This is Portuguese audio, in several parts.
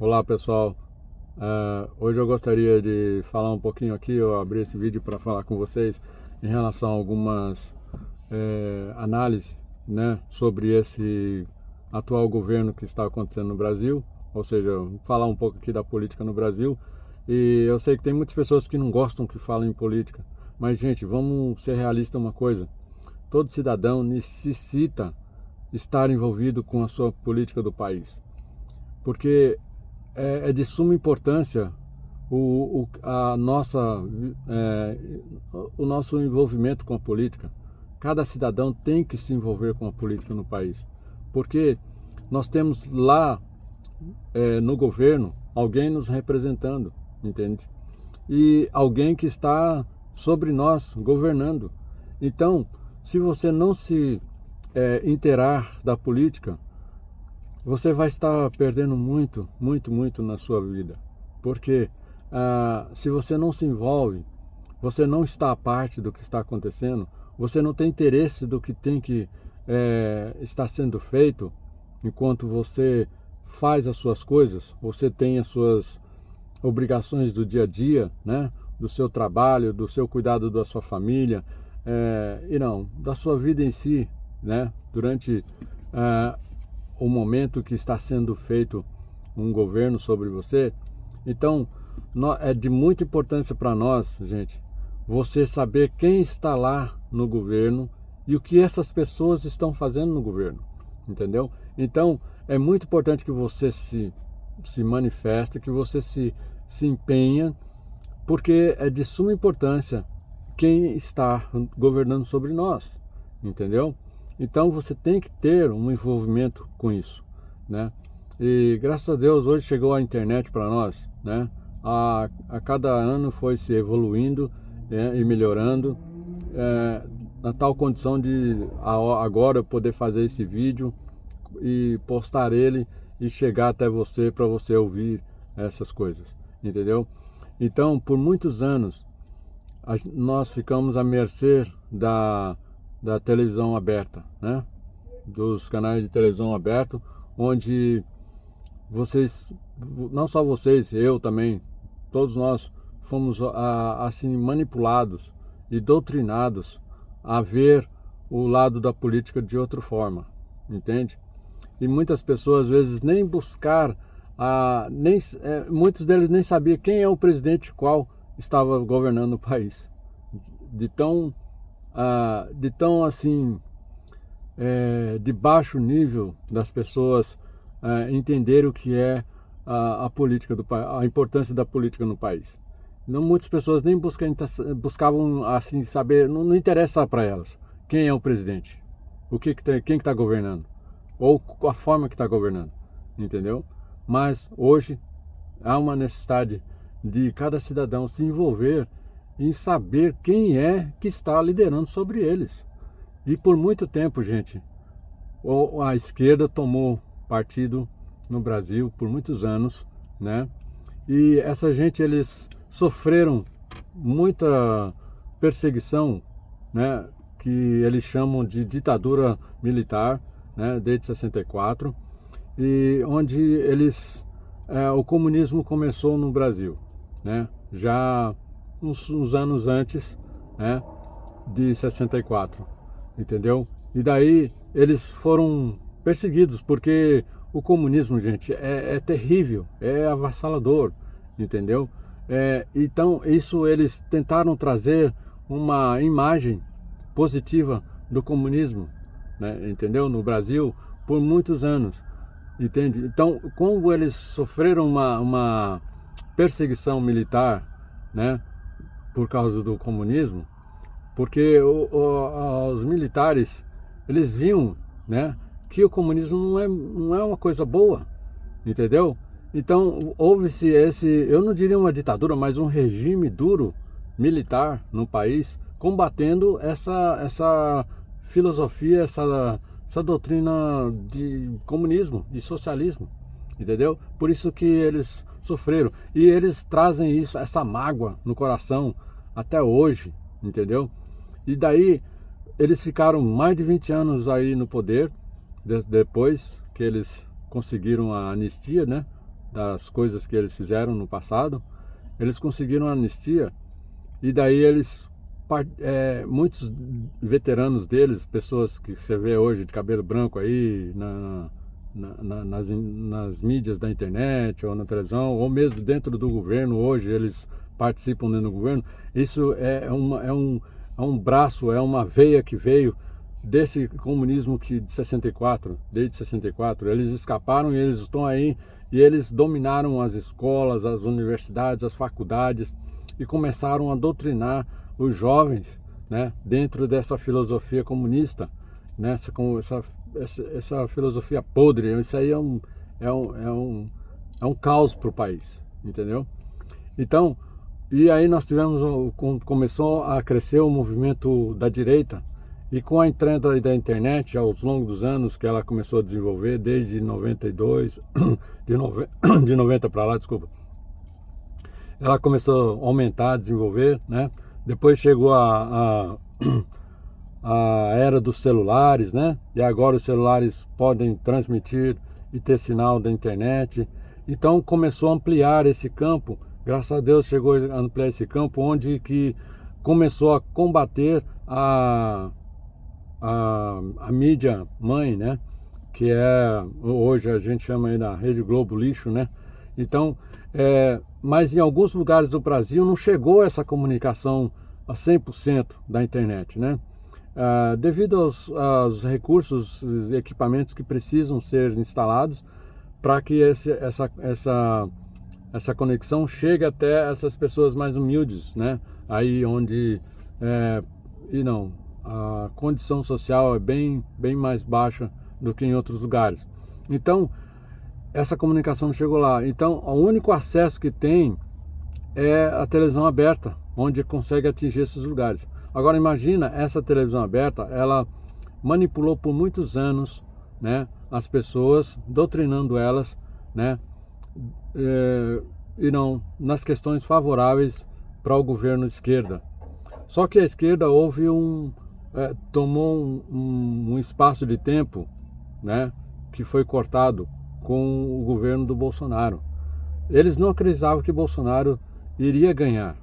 Olá pessoal, hoje eu gostaria de falar um pouquinho aqui, eu abri esse vídeo para falar com vocês em relação a algumas análises, né, sobre esse atual governo que está acontecendo no Brasil, ou seja, falar um pouco aqui da política no Brasil. E eu sei que tem muitas pessoas que não gostam que falem em política, mas gente, vamos ser realistas uma coisa, todo cidadão necessita estar envolvido com a sua política do país, porque é de suma importância a nossa, é, o nosso envolvimento com a política. Cada cidadão tem que se envolver com a política no país, porque nós temos lá no governo alguém nos representando, entende? E alguém que está sobre nós governando. Então, se você não se inteirar da política, você vai estar perdendo muito na sua vida. Porque se você não se envolve, você não está a parte do que está acontecendo, você não tem interesse do que tem que estar sendo feito, enquanto você faz as suas coisas, você tem as suas obrigações do dia a dia, né? Do seu trabalho, do seu cuidado da sua família, e não, da sua vida em si, né? Durante o momento que está sendo feito um governo sobre você. Então, é de muita importância para nós, gente, você saber quem está lá no governo e o que essas pessoas estão fazendo no governo, entendeu? Então, é muito importante que você se manifeste, que você se empenha, porque é de suma importância quem está governando sobre nós, entendeu? Então você tem que ter um envolvimento com isso, né? E graças a Deus hoje chegou a internet para nós, né? A cada ano foi se evoluindo e melhorando, na tal condição de agora eu poder fazer esse vídeo e postar ele e chegar até você para você ouvir essas coisas, entendeu? Então, por muitos anos nós ficamos à mercê da televisão aberta, né? Dos canais de televisão aberto, onde vocês, não só vocês, eu também, todos nós fomos assim manipulados e doutrinados a ver o lado da política de outra forma, entende? E muitas pessoas às vezes nem buscar, muitos deles nem sabiam quem é o presidente qual estava governando o país, de tão assim, de baixo nível das pessoas entenderem o que é a política do país, a importância da política no país. Não, muitas pessoas nem buscavam assim saber, não interessa para elas quem é o presidente, quem que está governando, ou a forma que está governando, entendeu? Mas hoje há uma necessidade de cada cidadão se envolver em saber quem é que está liderando sobre eles. E por muito tempo, gente, a esquerda tomou partido no Brasil por muitos anos, né? E essa gente, eles sofreram muita perseguição, né? Que eles chamam de ditadura militar, né? Desde 64, e onde o comunismo começou no Brasil, né? Já uns anos antes, né, de 64, entendeu? E daí eles foram perseguidos, porque o comunismo, gente, é terrível, é avassalador, entendeu? Então isso eles tentaram trazer uma imagem positiva do comunismo, né, entendeu? No Brasil por muitos anos, entende? Então, como eles sofreram uma perseguição militar, né, por causa do comunismo, porque os militares, eles viam, né, que o comunismo não é uma coisa boa, entendeu? Então houve-se eu não diria uma ditadura, mas um regime duro militar no país, combatendo essa filosofia, essa doutrina de comunismo e socialismo, entendeu? Por isso que eles sofreram, e eles trazem essa mágoa no coração até hoje, entendeu? E daí eles ficaram mais de 20 anos aí no poder, depois que eles conseguiram a anistia, né, das coisas que eles fizeram no passado, eles conseguiram anistia, e daí eles, muitos veteranos deles, pessoas que você vê hoje de cabelo branco aí nas mídias da internet ou na televisão, ou mesmo dentro do governo, hoje eles participam dentro do governo, isso é um braço, é uma veia que veio desse comunismo que de 64, desde 64, eles escaparam e eles estão aí, e eles dominaram as escolas, as universidades, as faculdades, e começaram a doutrinar os jovens, né, dentro dessa filosofia comunista, né, essa filosofia podre. Isso aí é um caos para o país, entendeu? Então, e aí nós tivemos, começou a crescer o movimento da direita, e com a entrada da internet, aos longos dos anos que ela começou a desenvolver, desde 92, de 90 para lá, desculpa, ela começou a aumentar, a desenvolver, né? Depois chegou a era dos celulares, né? E agora os celulares podem transmitir e ter sinal da internet. Então começou a ampliar esse campo. Graças a Deus chegou a ampliar esse campo, onde que começou a combater a mídia mãe, né? Que hoje a gente chama aí da Rede Globo lixo, né? Então, mas em alguns lugares do Brasil não chegou essa comunicação a 100% da internet, né? Devido aos recursos e equipamentos que precisam ser instalados para que essa conexão chegue até essas pessoas mais humildes, né? Aí onde a condição social é bem mais baixa do que em outros lugares. Então, essa comunicação não chegou lá. Então, o único acesso que tem é a televisão aberta, onde consegue atingir esses lugares. Agora, imagina, essa televisão aberta, ela manipulou por muitos anos, né, as pessoas, doutrinando elas, né, nas questões favoráveis para o governo de esquerda. Só que a esquerda tomou um espaço de tempo, né, que foi cortado com o governo do Bolsonaro. Eles não acreditavam que Bolsonaro iria ganhar.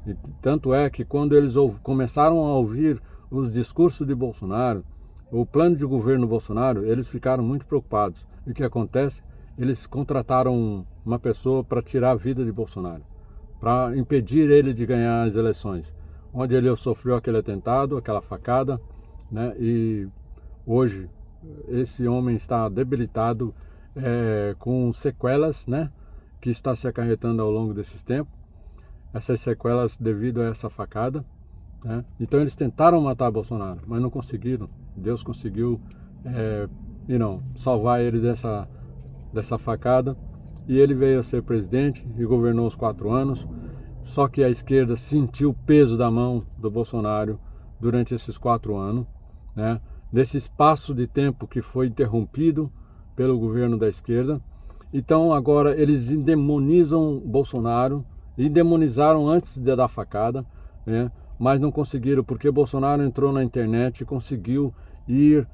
E tanto é que quando eles começaram a ouvir os discursos de Bolsonaro, o plano de governo Bolsonaro, eles ficaram muito preocupados. E o que acontece? Eles contrataram uma pessoa para tirar a vida de Bolsonaro, para impedir ele de ganhar as eleições, onde ele sofreu aquele atentado, aquela facada, né? E hoje esse homem está debilitado, com sequelas, né, que está se acarretando ao longo desses tempos, essas sequelas devido a essa facada, né? Então eles tentaram matar Bolsonaro, mas não conseguiram. Deus conseguiu salvar ele dessa facada, e ele veio a ser presidente e governou os 4 anos. Só que a esquerda sentiu o peso da mão do Bolsonaro durante esses 4 anos, né? Desse espaço de tempo que foi interrompido pelo governo da esquerda. Então agora eles endemonizam Bolsonaro, e demonizaram antes de dar facada, né? Mas não conseguiram, porque Bolsonaro entrou na internet e conseguiu ir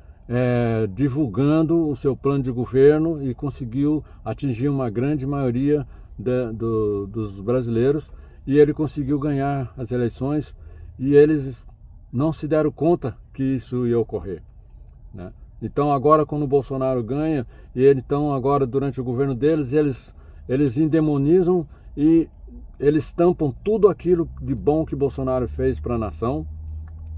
divulgando o seu plano de governo e conseguiu atingir uma grande maioria dos brasileiros, e ele conseguiu ganhar as eleições, e eles não se deram conta que isso ia ocorrer, né? Então agora, quando o Bolsonaro ganha, então agora durante o governo deles, eles endemonizam e eles tampam tudo aquilo de bom que Bolsonaro fez para a nação,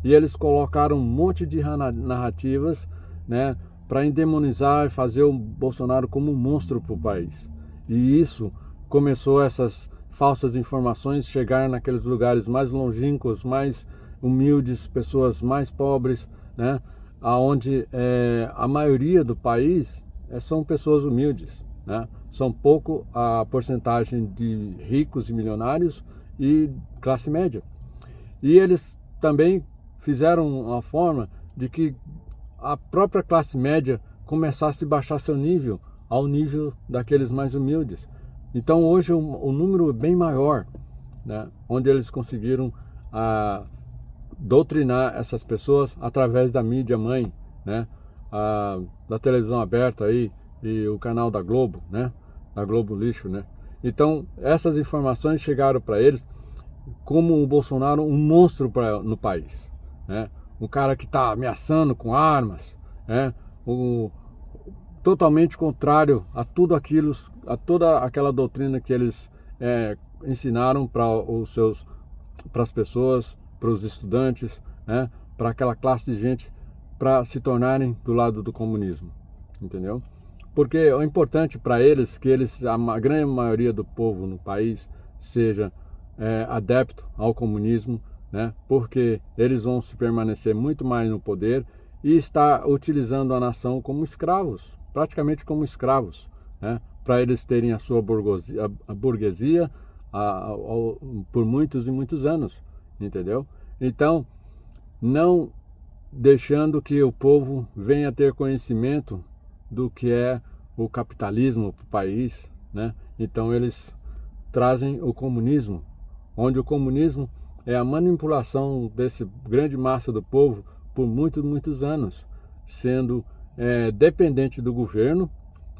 e eles colocaram um monte de narrativas, né, para endemonizar e fazer o Bolsonaro como um monstro para o país. E isso começou, essas falsas informações, chegar naqueles lugares mais longínquos, mais humildes, pessoas mais pobres, né, aonde a maioria do país são pessoas humildes, né? São pouco a porcentagem de ricos e milionários e classe média. E eles também fizeram uma forma de que a própria classe média começasse a baixar seu nível ao nível daqueles mais humildes. Então hoje o número é bem maior, né? Onde eles conseguiram doutrinar essas pessoas através da mídia mãe, né? Da televisão aberta aí, e o canal da Globo, né? da Globo Lixo, né? Então, essas informações chegaram para eles como o Bolsonaro um monstro no país, né? Um cara que está ameaçando com armas, né? Totalmente contrário a tudo aquilo, a toda aquela doutrina que eles ensinaram para as pessoas, para os estudantes, né? Para aquela classe de gente, para se tornarem do lado do comunismo, entendeu? Porque é importante para eles que a grande maioria do povo no país seja adepto ao comunismo, né? Porque eles vão se permanecer muito mais no poder e está utilizando a nação como escravos, praticamente como escravos, né? Para eles terem a sua burguesia por muitos e muitos anos, entendeu? Então, não deixando que o povo venha ter conhecimento do que é o capitalismo para o país, né? Então eles trazem o comunismo, onde o comunismo é a manipulação desse grande massa do povo por muitos anos, sendo dependente do governo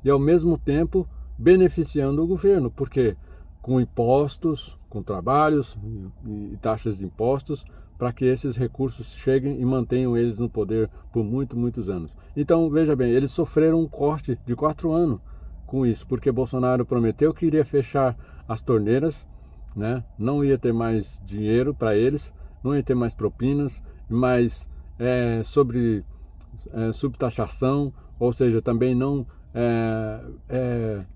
e ao mesmo tempo beneficiando o governo, porque com impostos, com trabalhos e taxas de impostos, para que esses recursos cheguem e mantenham eles no poder por muitos anos. Então, veja bem, eles sofreram um corte de 4 anos com isso, porque Bolsonaro prometeu que iria fechar as torneiras, né? Não ia ter mais dinheiro para eles, não ia ter mais propinas, mais sobre subtaxação, ou seja, também não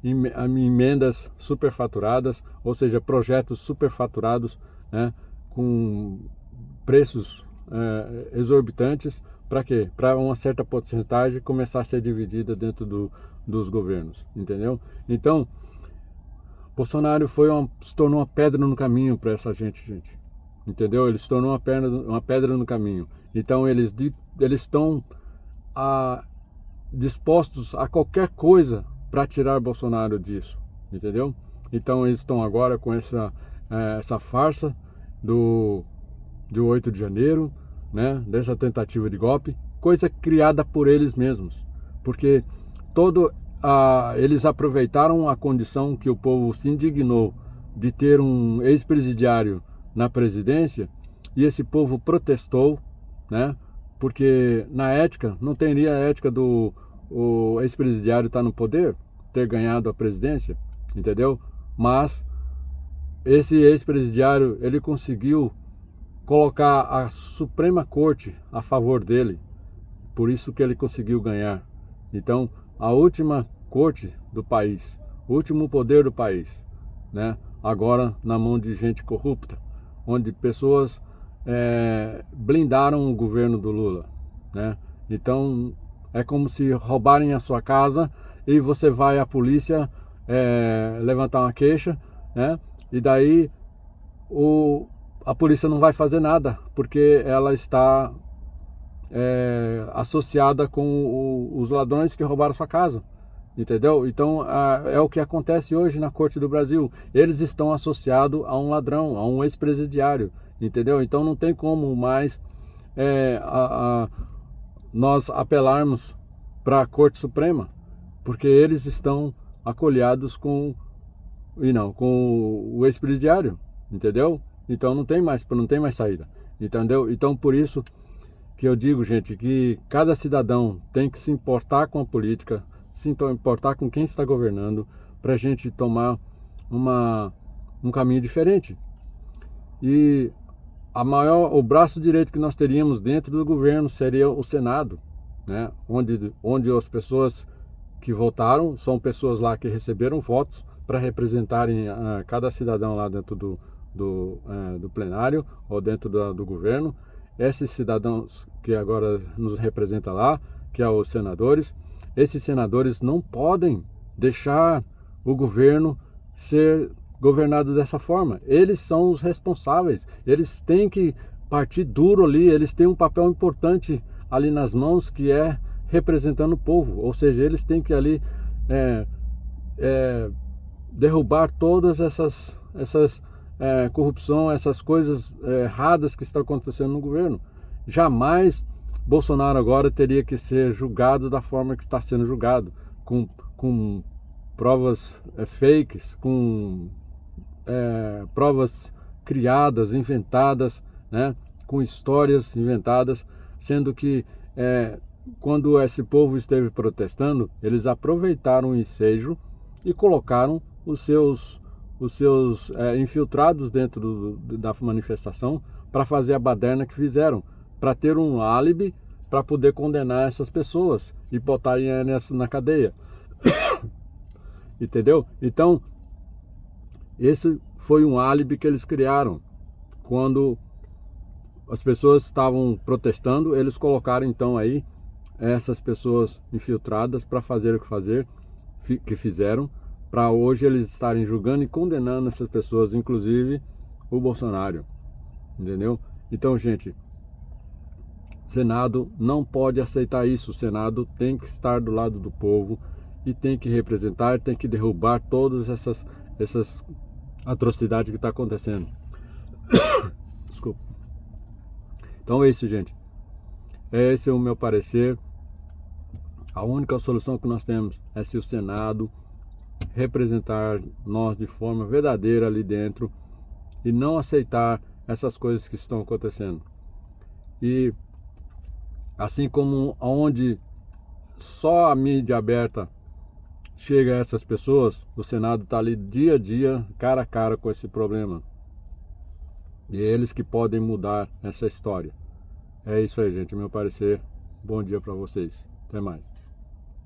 emendas superfaturadas, ou seja, projetos superfaturados, né? Com preços exorbitantes. Para quê? Para uma certa porcentagem começar a ser dividida dentro dos governos, entendeu? Então, Bolsonaro se tornou uma pedra no caminho para essa gente, entendeu? Ele se tornou uma pedra no caminho. Então, eles estão dispostos a qualquer coisa para tirar Bolsonaro disso, entendeu? Então, eles estão agora com essa farsa de 8 de janeiro, né, dessa tentativa de golpe, coisa criada por eles mesmos, porque eles aproveitaram a condição que o povo se indignou de ter um ex-presidiário na presidência, e esse povo protestou, né, porque na ética, não teria a ética do ex-presidiário estar no poder, ter ganhado a presidência, entendeu? Mas esse ex-presidiário, ele conseguiu colocar a Suprema Corte a favor dele, por isso que ele conseguiu ganhar. Então, a última corte do país, o último poder do país, né? Agora na mão de gente corrupta, onde pessoas blindaram o governo do Lula, né? Então, é como se roubarem a sua casa e você vai à polícia levantar uma queixa, né? E daí a polícia não vai fazer nada, porque ela está associada com os ladrões que roubaram sua casa, entendeu? Então, é o que acontece hoje na Corte do Brasil. Eles estão associados a um ladrão, a um ex-presidiário, entendeu? Então, não tem como mais nós apelarmos para a Corte Suprema, porque eles estão acolhados com o ex-presidiário, entendeu? Então não tem mais saída, entendeu? Então por isso que eu digo, gente, que cada cidadão tem que se importar com a política, se importar com quem está governando, para a gente tomar um caminho diferente. E o braço direito que nós teríamos dentro do governo seria o Senado, né? Onde as pessoas que votaram são pessoas lá que receberam votos para representarem cada cidadão lá dentro do plenário ou dentro do governo. Esses cidadãos que agora nos representam lá, que são os senadores, esses senadores não podem deixar o governo ser governado dessa forma. Eles são os responsáveis, eles têm que partir duro ali, eles têm um papel importante ali nas mãos, que é representando o povo, ou seja, eles têm que ali derrubar todas essas corrupção, essas coisas erradas que estão acontecendo no governo. Jamais Bolsonaro agora teria que ser julgado da forma que está sendo julgado, com provas fakes, com provas criadas, inventadas, né, com histórias inventadas, sendo que quando esse povo esteve protestando, eles aproveitaram o ensejo e colocaram os seus infiltrados dentro da manifestação para fazer a baderna que fizeram, para ter um álibi para poder condenar essas pessoas e botarem elas na cadeia. Entendeu? Então, esse foi um álibi que eles criaram. Quando as pessoas estavam protestando, eles colocaram então aí essas pessoas infiltradas para fazer o que fizeram, para hoje eles estarem julgando e condenando essas pessoas, inclusive o Bolsonaro. Entendeu? Então, gente, o Senado não pode aceitar isso. O Senado tem que estar do lado do povo e tem que representar, tem que derrubar todas essas atrocidades que estão acontecendo. Desculpa. Então é isso, gente. Esse é o meu parecer. A única solução que nós temos é se o Senado representar nós de forma verdadeira ali dentro e não aceitar essas coisas que estão acontecendo. E assim como onde só a mídia aberta chega a essas pessoas, o Senado está ali dia a dia, cara a cara com esse problema. E é eles que podem mudar essa história. É isso aí, gente. Meu parecer. Bom dia para vocês. Até mais.